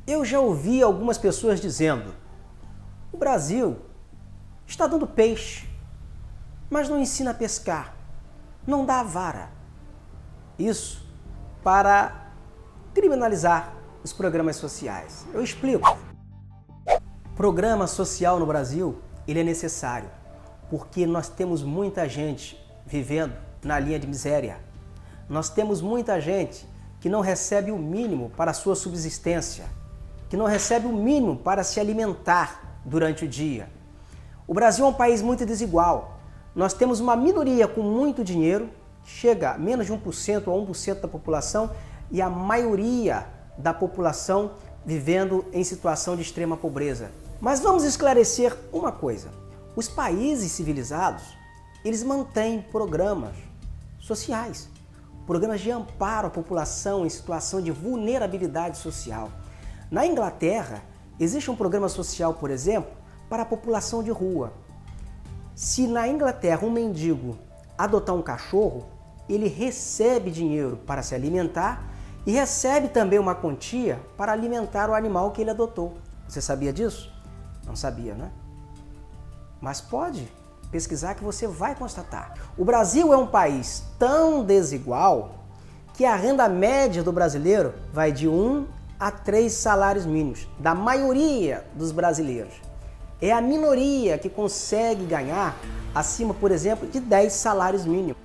Eu já ouvi algumas pessoas dizendo: o Brasil está dando peixe, mas não ensina a pescar, não dá a vara. Isso para criminalizar os programas sociais. Eu explico. Programa social no Brasil, ele é necessário, porque nós temos muita gente vivendo na linha de miséria. Nós temos muita gente que não recebe o mínimo para a sua subsistência, que não recebe o mínimo para se alimentar durante o dia. O Brasil é um país muito desigual. Nós temos uma minoria com muito dinheiro, chega a menos de 1% ou 1% da população, e a maioria da população vivendo em situação de extrema pobreza. Mas vamos esclarecer uma coisa. Os países civilizados, eles mantêm programas sociais, programas de amparo à população em situação de vulnerabilidade social. Na Inglaterra, existe um programa social, por exemplo, para a população de rua. Se na Inglaterra um mendigo adotar um cachorro, ele recebe dinheiro para se alimentar e recebe também uma quantia para alimentar o animal que ele adotou. Você sabia disso? Não sabia, né? Mas pode pesquisar que você vai constatar. O Brasil é um país tão desigual que a renda média do brasileiro vai de 1 a 3 salários mínimos, da maioria dos brasileiros. É a minoria que consegue ganhar acima, por exemplo, de 10 salários mínimos.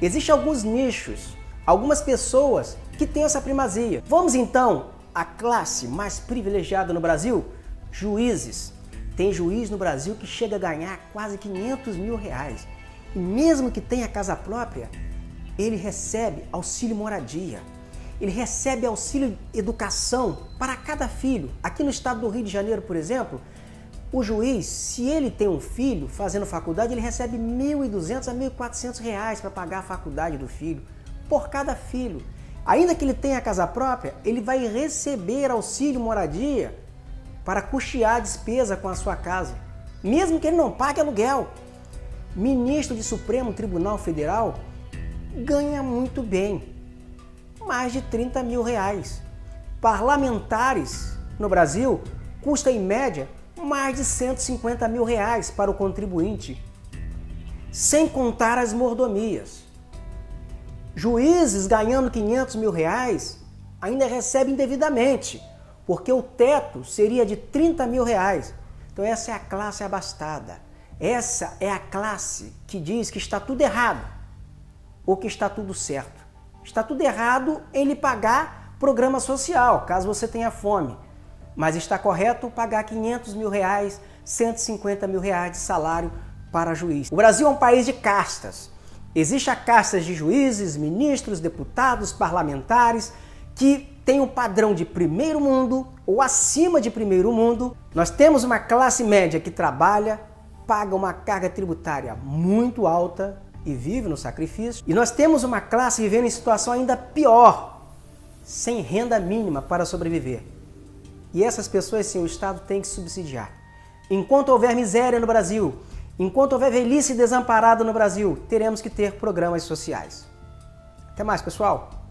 Existem alguns nichos, algumas pessoas que têm essa primazia. Vamos então à classe mais privilegiada no Brasil? Juízes. Tem juiz no Brasil que chega a ganhar quase 500 mil reais. E mesmo que tenha casa própria, ele recebe auxílio moradia. Ele recebe auxílio educação para cada filho. Aqui no estado do Rio de Janeiro, por exemplo, o juiz, se ele tem um filho fazendo faculdade, ele recebe R$ 1.200 a R$ 1.400 reais para pagar a faculdade do filho, por cada filho. Ainda que ele tenha casa própria, ele vai receber auxílio moradia para custear a despesa com a sua casa, mesmo que ele não pague aluguel. Ministro de Supremo Tribunal Federal ganha muito bem, mais de 30 mil reais. Parlamentares no Brasil custa em média mais de 150 mil reais para o contribuinte, sem contar as mordomias. Juízes ganhando 500 mil reais ainda recebem indevidamente, porque o teto seria de 30 mil reais. Então essa é a classe abastada. Essa é a classe que diz que está tudo errado ou que está tudo certo. Está tudo errado em lhe pagar programa social, caso você tenha fome. Mas está correto pagar 500 mil reais, 150 mil reais de salário para juiz. O Brasil é um país de castas. Existem a castas de juízes, ministros, deputados, parlamentares, que tem um padrão de primeiro mundo ou acima de primeiro mundo. Nós temos uma classe média que trabalha, paga uma carga tributária muito alta e vive no sacrifício. E nós temos uma classe vivendo em situação ainda pior, sem renda mínima para sobreviver. E essas pessoas, sim, o Estado tem que subsidiar. Enquanto houver miséria no Brasil, enquanto houver velhice desamparada no Brasil, teremos que ter programas sociais. Até mais, pessoal!